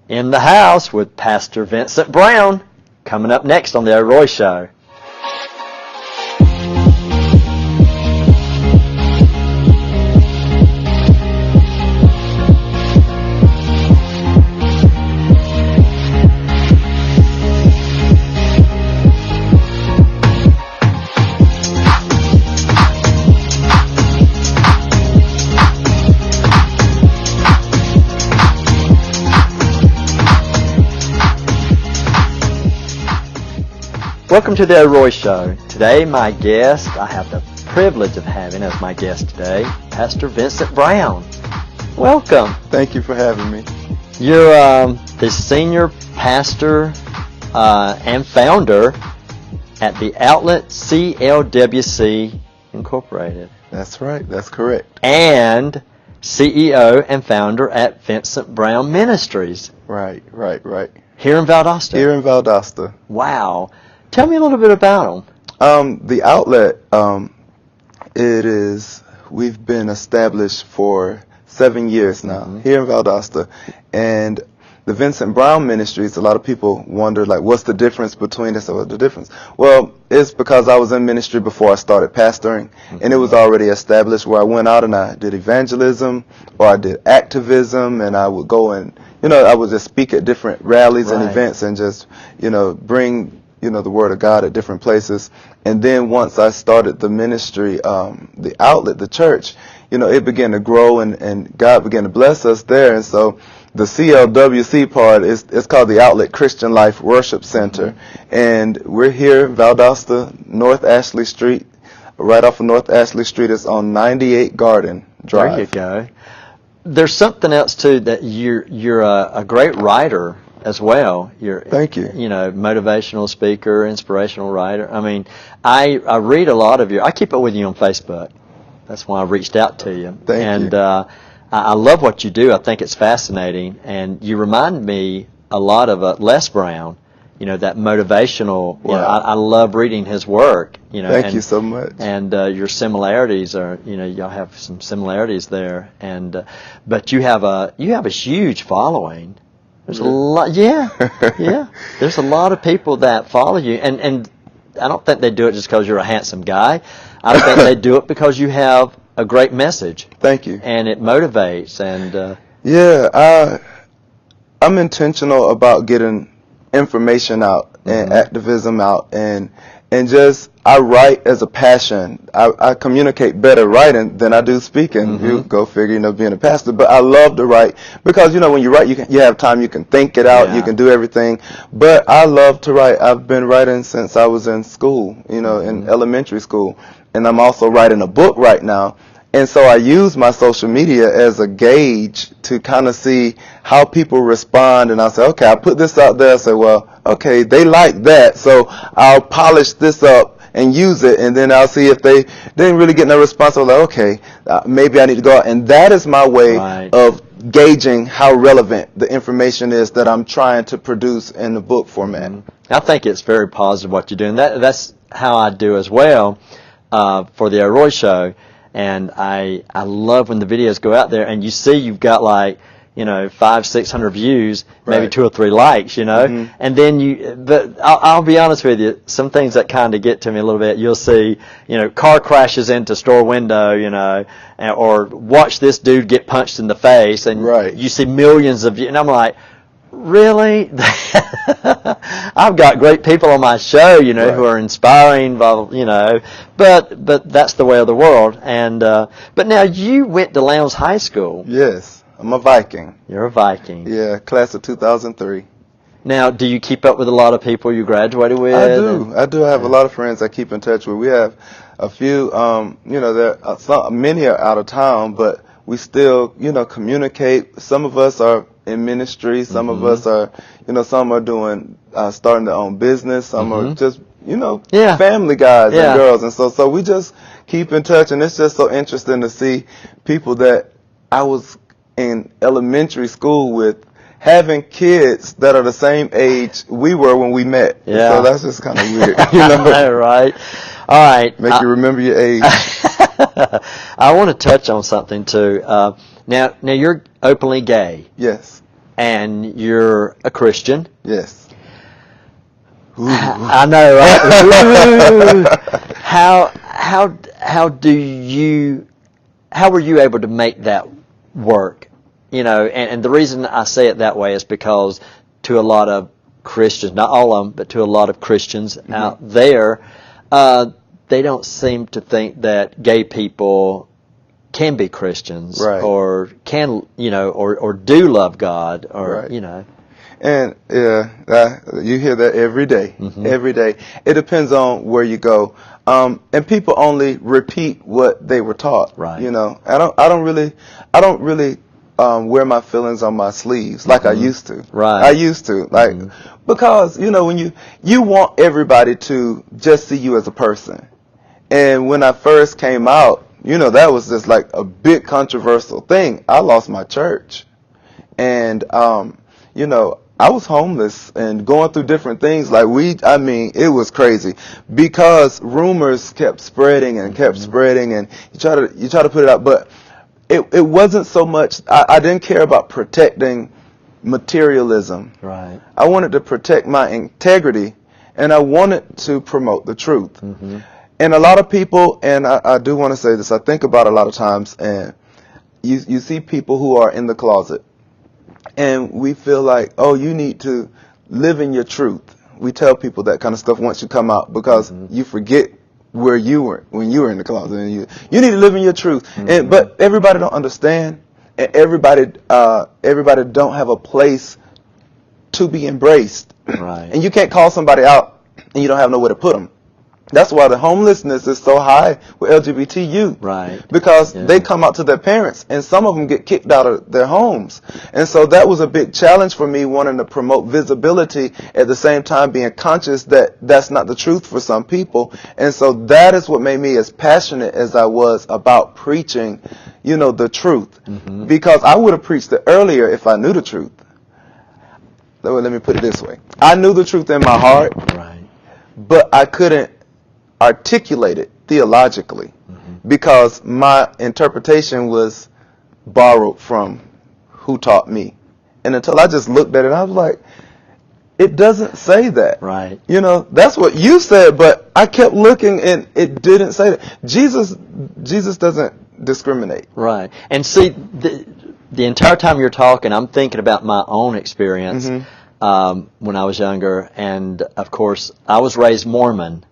in the house with Pastor Vincent Brown. Coming up next on The Roy Show. Welcome to the Roy Show. Today, my guest, I have the privilege of having as my guest today, Pastor Vincent Brown. Welcome. Thank you for having me. You're the senior pastor and founder at the outlet CLWC Incorporated. That's right. That's correct. And CEO and founder at Vincent Brown Ministries. Right. Here in Valdosta. Here in Valdosta. Wow. Tell me a little bit about them. The outlet, we've been established for 7 years now, here in Valdosta. And the Vincent Brown Ministries, a lot of people wonder, like, what's the difference between this or the difference? Well, it's because I was in ministry before I started pastoring, and it was already established where I went out and I did evangelism, or I did activism, and I would go and, I would just speak at different rallies and events and just, bring the Word of God at different places. And then once I started the ministry, the outlet, the church, it began to grow and God began to bless us there. And so the CLWC part is called the Outlet Christian Life Worship Center. And we're here in Valdosta, North Ashley Street, right off of North Ashley Street. It's on 98 Garden Drive. There you go. There's something else, too, that you're a great writer as well. Thank you. Motivational speaker, inspirational writer. I mean, I read a lot of I keep up with you on Facebook. That's why I reached out to you. Thank you. I love what you do. I think it's fascinating. And you remind me a lot of Les Brown, that motivational. Wow. I love reading his work. Thank you so much. And your similarities are, y'all have some similarities there. And but you have a huge following. There's a lot, yeah. There's a lot of people that follow you, and I don't think they do it just because you're a handsome guy. I think they do it because you have a great message. Thank you. And it motivates. And I'm intentional about getting information out and activism out, and just I write as a passion. I communicate better writing than I do speaking. You go figure, being a pastor. But I love to write because, when you write, you have time, you can think it out, you can do everything. But I love to write. I've been writing since I was in school, in elementary school. And I'm also writing a book right now. And so I use my social media as a gauge to kind of see how people respond. And I say, okay, I put this out there. I say, well, okay, they like that. So I'll polish this up and use it. And then I'll see if they didn't really get no response. I'm like, okay, maybe I need to go out. And that is my way of gauging how relevant the information is that I'm trying to produce in the book format. I think it's very positive what you're doing. That's how I do as well for the Roy Show. And I love when the videos go out there and you see you've got 500-600 views, maybe 2 or 3 likes, and then but I'll be honest with you, some things that kind of get to me a little bit. You'll see, car crashes into store window, or watch this dude get punched in the face, and you see millions of views, and I'm like, really? I've got great people on my show, who are inspiring, but that's the way of the world. And but now you went to Lowndes High School. Yes, I'm a Viking. You're a Viking. Yeah, class of 2003. Now, do you keep up with a lot of people you graduated with? I do. I have a lot of friends I keep in touch with. We have a few, many are out of town, but we still, communicate. Some of us are in ministry. Some of us are, some are doing, starting their own business. Some are just, family guys and girls. And so we just keep in touch. And it's just so interesting to see people that I was in elementary school with having kids that are the same age we were when we met. Yeah. So that's just kind of weird. Right. All right. Make you remember your age. I want to touch on something too. Now you're openly gay. Yes. and you're a Christian. Yes. Ooh. I know, right? How were you able to make that work? And the reason I say it that way is because to a lot of Christians, not all of them, but to a lot of Christians out there, they don't seem to think that gay people can be Christians, right, or can, or do love God, or, right. And you hear that every day, every day. It depends on where you go. And people only repeat what they were taught. Right. I don't really wear my feelings on my sleeves like I used to. Right. I used to, because, when you want everybody to just see you as a person. And when I first came out, that was just like a big controversial thing. I lost my church. And, I was homeless and going through different things. It was crazy because rumors kept spreading and kept spreading, and you try to put it out, but it wasn't so much. I didn't care about protecting materialism. Right. I wanted to protect my integrity, and I wanted to promote the truth. And a lot of people, and I do want to say this, I think about a lot of times, and you see people who are in the closet. And we feel like, oh, you need to live in your truth. We tell people that kind of stuff once you come out, because you forget where you were when you were in the closet. And you need to live in your truth. But everybody don't understand, and everybody don't have a place to be embraced. Right. And you can't call somebody out and you don't have nowhere to put them. That's why the homelessness is so high with LGBT youth. Right. Because they come out to their parents, and some of them get kicked out of their homes. And so that was a big challenge for me, wanting to promote visibility, at the same time being conscious that that's not the truth for some people. And so that is what made me as passionate as I was about preaching, the truth. Because I would have preached it earlier if I knew the truth. Let me put it this way. I knew the truth in my heart, right, but I couldn't articulate it theologically, because my interpretation was borrowed from who taught me. And until I just looked at it, I was like, it doesn't say that. Right. That's what you said, but I kept looking and it didn't say that. Jesus doesn't discriminate. Right. And see, the entire time you're talking, I'm thinking about my own experience when I was younger. And, of course, I was raised Mormon.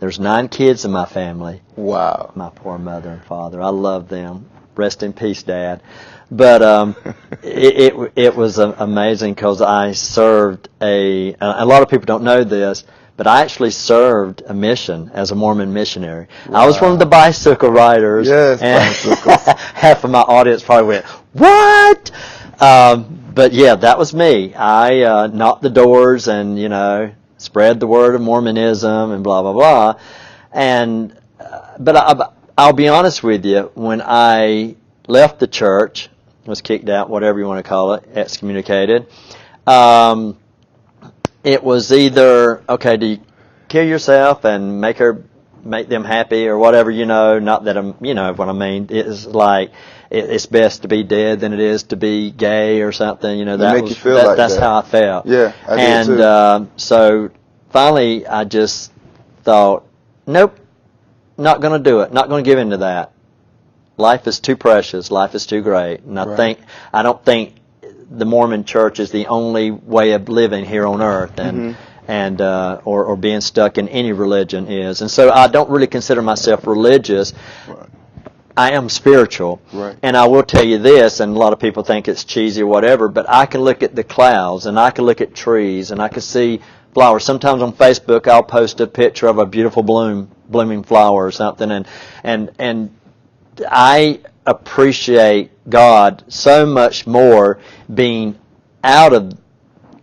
There's 9 kids in my family. Wow. My poor mother and father. I love them. Rest in peace, Dad. But it was amazing, because I served a lot of people don't know this, but I actually served a mission as a Mormon missionary. Wow. I was one of the bicycle riders. Yes, bicycles. Half of my audience probably went, "What?" But yeah, that was me. I knocked the doors and spread the word of Mormonism and blah blah blah. And but I'll be honest with you, when I left the church, was kicked out, whatever you want to call it, excommunicated, it was either, okay, do you kill yourself and make them happy or whatever, not that I'm, what I mean. It's like, it's best to be dead than it is to be gay or something, that's how I felt. Yeah, I did too. And so finally I just thought, nope, not going to do it, not going to give in to that. Life is too precious. Life is too great. And I don't think the Mormon church is the only way of living here on earth, and or being stuck in any religion is. And so I don't really consider myself religious. Right. I am spiritual. Right. And I will tell you this, and a lot of people think it's cheesy or whatever, but I can look at the clouds, and I can look at trees, and I can see flowers. Sometimes on Facebook I'll post a picture of a beautiful blooming flower or something, and I appreciate God so much more being out of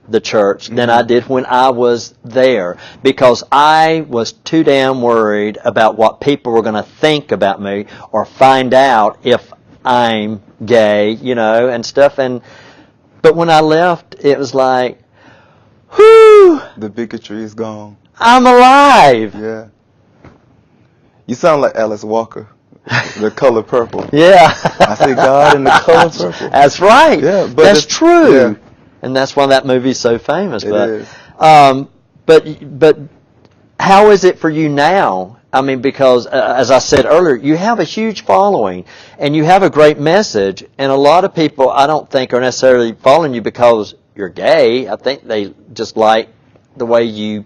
the church than I did when I was there, because I was too damn worried about what people were going to think about me or find out if I'm gay, and stuff. But when I left, it was like, whew! The bigotry is gone. I'm alive! Yeah. You sound like Alice Walker. The Color Purple. Yeah. I see God in the color purple. That's right. Yeah, but that's true. Yeah, and that's why that movie's so famous. It but, is. But how is it for you now? I mean, because as I said earlier, you have a huge following, and you have a great message, and a lot of people I don't think are necessarily following you because you're gay. I think they just like the way you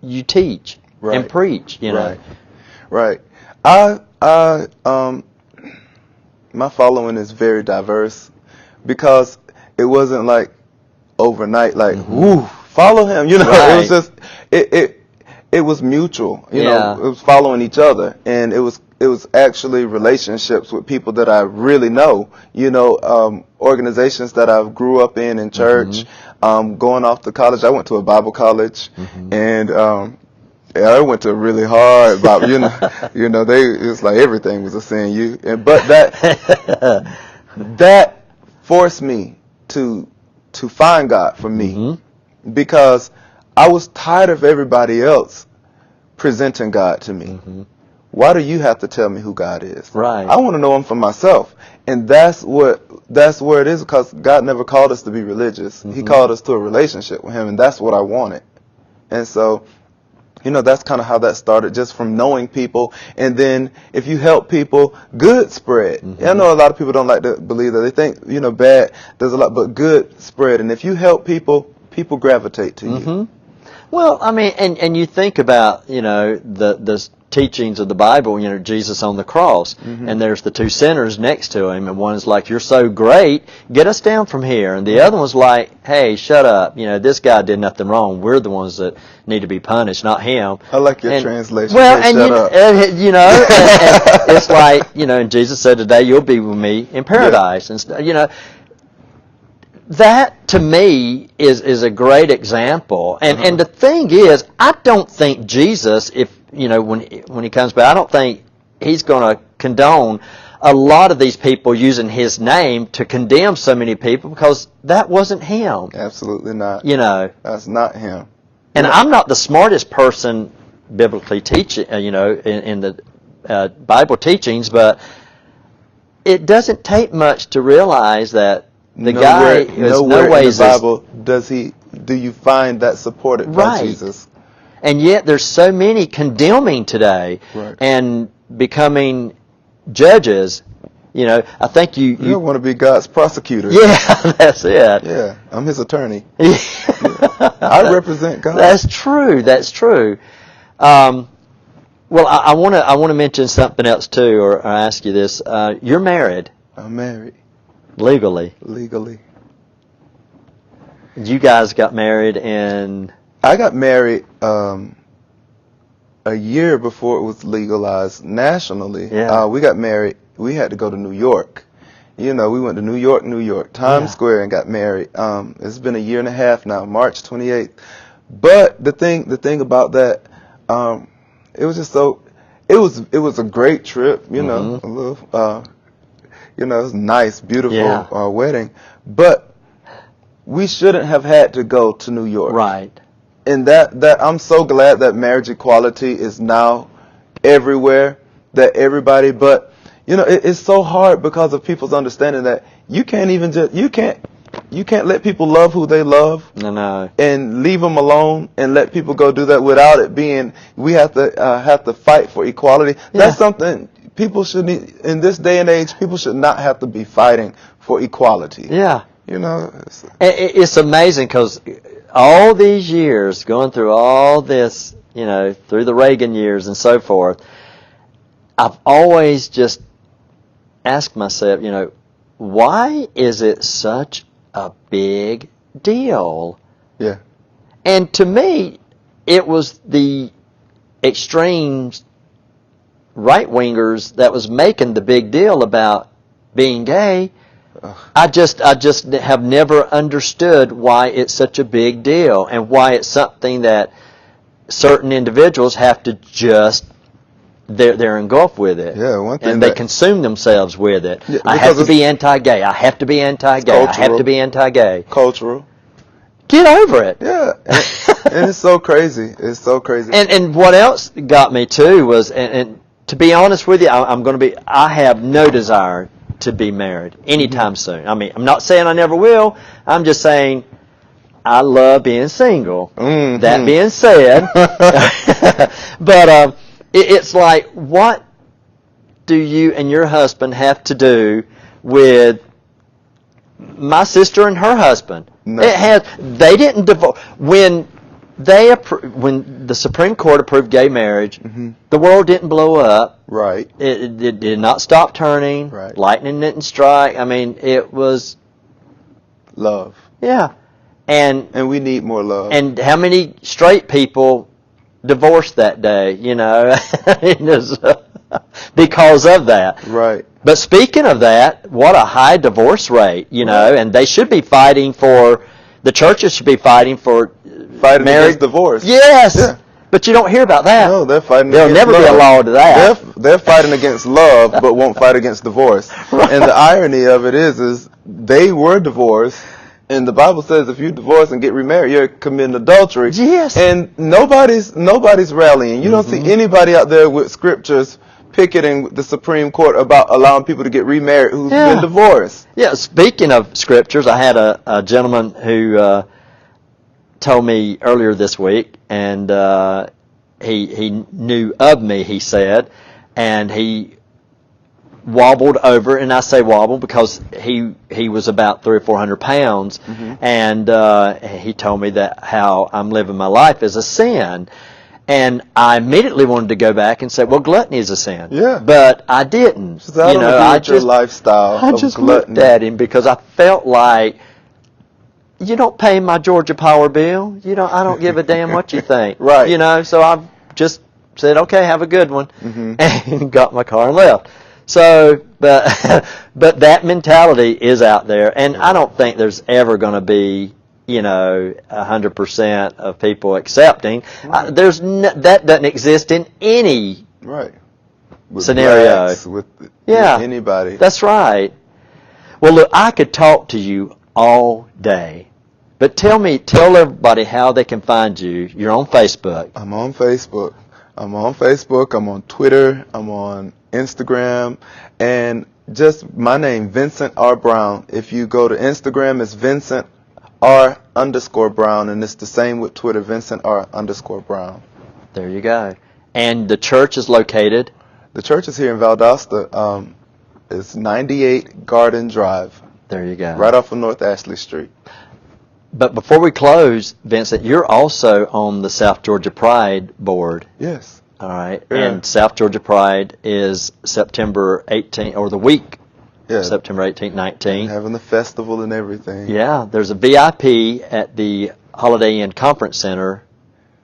teach and preach. You know, right. My following is very diverse because it wasn't like overnight, like woo, follow him. You know, it was just it was mutual. You know, it was following each other, and it was actually relationships with people that I really know. You know, organizations that I grew up in church. Going off to college, I went to a Bible college, and I went to really hard Bible. You know, it's like everything was a sin. But that forced me to find God for me, because I was tired of everybody else presenting God to me. Why do you have to tell me who God is? Right. I want to know Him for myself, and that's where it is. Because God never called us to be religious; He called us to a relationship with Him, and that's what I wanted. And so, you know, that's kind of how that started, just from knowing people. And then if you help people, good spread. I know a lot of people don't like to believe that. They think, you know, bad does a lot, but good spread. And if you help people, people gravitate to you. Well, I mean, and you think about, you know, the teachings of the Bible, you know, Jesus on the cross, and there's the two sinners next to him, and one's like, you're so great, get us down from here, and the other one's like, hey, shut up, you know, this guy did nothing wrong, we're the ones that need to be punished, not him. I like your translation. Well, hey, and you know, and it's like, you know, and Jesus said, today you'll be with me in paradise, and you know, that to me is a great example, and the thing is, I don't think Jesus, if you know, when he comes back, I don't think he's going to condone a lot of these people using his name to condemn so many people, because that wasn't him. Absolutely not. You know, that's not him. And I'm not the smartest person biblically teaching, you know, in the Bible teachings, but it doesn't take much to realize that the guy is no ways in the Bible do you find that supported by Jesus. And yet there's so many condemning today and becoming judges. You know, I think you don't want to be God's prosecutor. Yeah, that's it. Yeah, I'm His attorney. I represent God. That's true. That's true. Well, I want to mention something else too, or ask you this. You're married. I'm married. Legally. You guys got married in... I got married a year before it was legalized nationally. Yeah. We got married. We had to go to New York. You know, we went to New York, Times Square, and got married. It's been a year and a half now, March 28th. But the thing about that, it was just so... It was a great trip. You know, a little... you know, it was a nice, beautiful wedding. But we shouldn't have had to go to New York. Right. And that I'm so glad that marriage equality is now everywhere, that everybody, but you know, it's so hard because of people's understanding that you can't let people love who they love. No. And leave them alone and let people go do that without it being, we have to fight for equality. Yeah. That's something people should need, in this day and age, people should not have to be fighting for equality. Yeah. You know, it's amazing because all these years, going through all this, you know, through the Reagan years and so forth, I've always just asked myself, you know, why is it such a big deal? Yeah. And to me, it was the extremes right-wingers that was making the big deal about being gay. I just have never understood why it's such a big deal and why it's something that certain individuals have to just they're engulfed with it. Yeah, one thing, and they consume themselves with it. Yeah, I have to be anti-gay. I have to be anti-gay. I have to be anti-gay. Cultural. Get over it. Yeah, and it's so crazy. It's so crazy. And what else got me too was, and to be honest with you, I have no desire to be married anytime soon. I mean, I'm not saying I never will. I'm just saying I love being single. Mm-hmm. That being said, but it's like, what do you and your husband have to do with my sister and her husband? No. They didn't divorce when when the Supreme Court approved gay marriage. Mm-hmm. The world didn't blow up. Right. It did not stop turning. Right. Lightning didn't strike. I mean, it was Love. yeah, and we need more love. and how many straight people divorced that day? You know, because of that. Right. But speaking of that, what a high divorce rate, you know, and they should be fighting for, the churches should be fighting for Fighting marriage against divorce. Yes. Yeah. But you don't hear about that. No, they're fighting There'll against never love. be a law to that. They're fighting against love, but won't fight against divorce. Right. And the irony of it is they were divorced, and the Bible says if you divorce and get remarried, you're committing adultery. Yes. And nobody's rallying. You don't see anybody out there with scriptures picketing the Supreme Court about allowing people to get remarried who've been divorced. Yeah, speaking of scriptures, I had a gentleman who told me earlier this week, and he knew of me, he said, and he wobbled over, and I say wobble because he was about 300 or 400 pounds, and he told me that how I'm living my life is a sin. And I immediately wanted to go back and say, well, gluttony is a sin. Yeah. But I didn't. So I don't agree with your lifestyle I of just gluttony. looked at him because I felt like, you don't pay my Georgia Power bill. I don't give a damn what you think. Right. So I just said, okay, have a good one, and got my car and left. So, but that mentality is out there, and I don't think there's ever going to be 100% of people accepting. Right. That doesn't exist in any scenario. Blacks, with Yeah. anybody. That's right. Well, look, I could talk to you all day, but tell everybody how they can find you. You're on Facebook. I'm on Facebook. I'm on Twitter. I'm on Instagram. And just my name, Vincent R. Brown. If you go to Instagram, it's Vincent R_Brown, and it's the same with Twitter, Vincent R_Brown. There you go. And the church is located? The church is here in Valdosta. It's 98 Garden Drive. There you go. Right off of North Ashley Street. But before we close, Vincent, you're also on the South Georgia Pride Board. Yes. All right. Yeah. And South Georgia Pride is September 18th, or the week. Yeah. September 18th, 19th. Having the festival and everything. Yeah, there's a VIP at the Holiday Inn Conference Center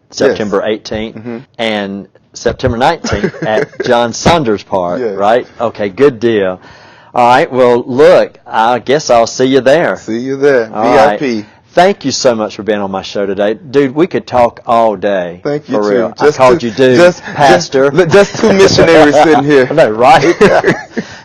September 18th and September 19th at John Saunders Park, right? Okay, good deal. All right, well, look, I guess I'll see you there. See you there. All VIP. right. Thank you so much for being on my show today. Dude, we could talk all day. Thank you, for too. real. I called you dude, pastor. Just two missionaries sitting here. I know, right?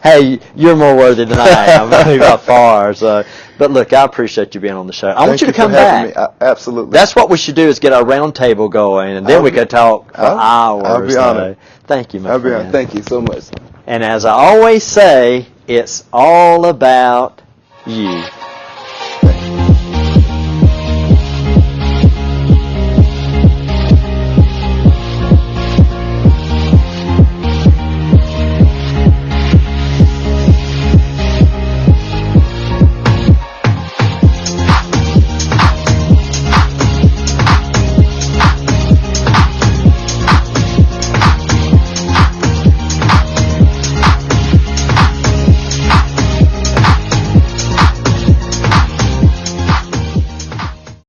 Hey, you're more worthy than I am. By far. So, but look, I appreciate you being on the show. I want you to come back. Absolutely. That's what we should do, is get our round table going, and then we could talk for hours. I'll be honored. Thank you, my friend. Thank you so much. And as I always say, it's all about you.